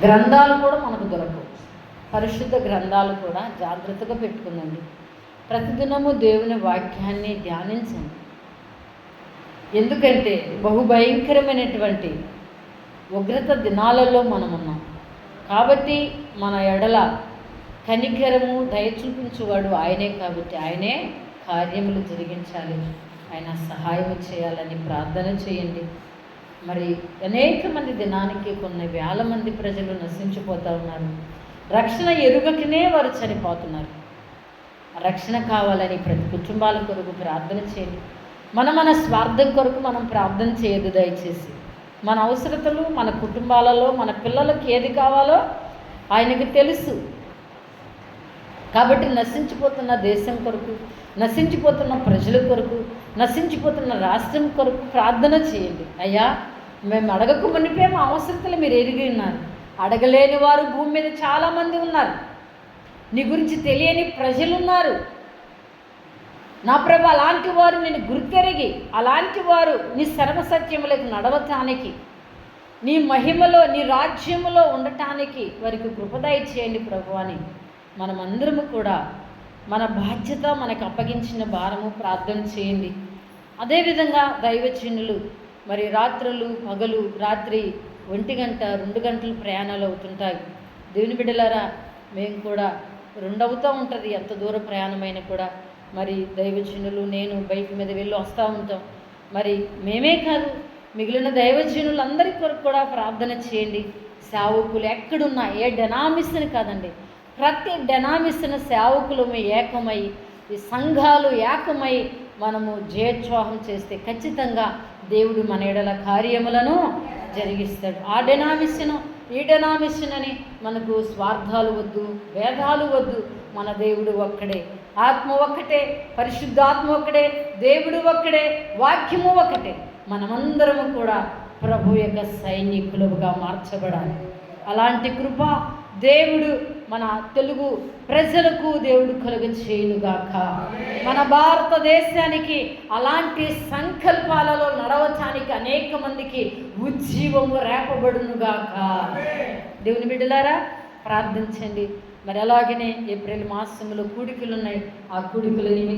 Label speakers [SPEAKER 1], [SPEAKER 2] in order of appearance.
[SPEAKER 1] గ్రంథాలు కూడా మనకు దొరకవు. పరిశుద్ధ గ్రంథాలు కూడా జాగ్రత్తగా పెట్టుకుందండి. ప్రతిదినము దేవుని వాక్యాన్ని ధ్యానించండి. ఎందుకంటే బహుభయంకరమైనటువంటి ఉగ్రత దినాలలో మనం ఉన్నాం. కాబట్టి మన ఎడల కనికరము దయ చూపించేవాడు ఆయనే. కాబట్టి ఆయనే కార్యములు జరిగించాలి, ఆయన సహాయం చేయాలని ప్రార్థన చేయండి. మరి అనేక మంది దినానికి కొన్ని వేల మంది ప్రజలు నశించిపోతూ ఉన్నారు. రక్షణ ఎరుగకనే వారు చనిపోతున్నారు. రక్షణ కావాలని ప్రతి కుటుంబాల కొరకు ప్రార్థన చేయండి. మన స్వార్థం కొరకు మనం ప్రార్థన చేయదు. దయచేసి మన అవసరతలు, మన కుటుంబాలలో మన పిల్లలకు ఏది కావాలో ఆయనకు తెలుసు. కాబట్టి నశించిపోతున్న దేశం కొరకు, నశించిపోతున్న ప్రజల కొరకు, నశించిపోతున్న రాష్ట్రం కొరకు ప్రార్థన చేయండి. అయ్యా, మేము అడగక మునిపే మా అవసరతలు మీరు ఎరిగి ఉన్నారు. అడగలేని వారు భూమి మీద చాలామంది ఉన్నారు. నీ గురించి తెలియని ప్రజలు ఉన్నారు. నా ప్రభు, అలాంటి వారు నేను గుర్తెరిగి, అలాంటి వారు నీ సర్వసత్యములకు నడవటానికి, నీ మహిమలో, నీ రాజ్యములో ఉండటానికి వారికి కృపదయ చేయండి ప్రభు అని మనమందరము కూడా మన బాధ్యత, మనకు అప్పగించిన భారము ప్రార్థన చేయండి. అదేవిధంగా దైవజనులు మరి రాత్రులు పగలు, రాత్రి 1 గంట 2 గంటలు ప్రయాణాలు అవుతుంటాయి. దేవుని బిడ్డలారా, మేము కూడా 2 అవుతూ ఉంటుంది ఎంత దూర ప్రయాణమైనా కూడా. మరి దైవజనులు, నేను బైక్ మీద వెళ్ళి వస్తూ ఉంటాం. మరి మేమే కాదు, మిగిలిన దైవజనులందరి కొరకు కూడా ప్రార్థన చేయండి. సేవకులు ఎక్కడున్నా, ఏ డెనామిషన్ కాదండి, ప్రతి డెనామిషన్ సేవకులము ఏకమై, ఈ సంఘాలు ఏకమై మనము జయోత్సాహం చేస్తే ఖచ్చితంగా దేవుడు మన ఎడల కార్యములను జరిగిస్తాడు. ఆ డెనామిషన్ ఈ డెనామిషన్ అని మనకు స్వార్థాలు వద్దు, భేదాలు వద్దు. మన దేవుడు ఒక్కడే, ఆత్మ ఒక్కటే, పరిశుద్ధాత్మ ఒక్కడే, దేవుడు ఒక్కడే, వాక్యము ఒక్కటే. మనమందరము కూడా ప్రభు యొక్క సైనికులుగా మార్చబడాలి. అలాంటి కృప దేవుడు మన తెలుగు ప్రజలకు దేవుడు కలుగ చేయునుగాక. మన భారతదేశానికి అలాంటి సంకల్పాలలో నడవటానికి అనేక మందికి ఉజ్జీవము రేపబడునుగాక. దేవుని బిడ్డలారా, ప్రార్థించండి. మరి అలాగనే ఏప్రిల్ మాసంలో కూడికలు ఉన్నాయి. ఆ కూడికల నిమిత్తం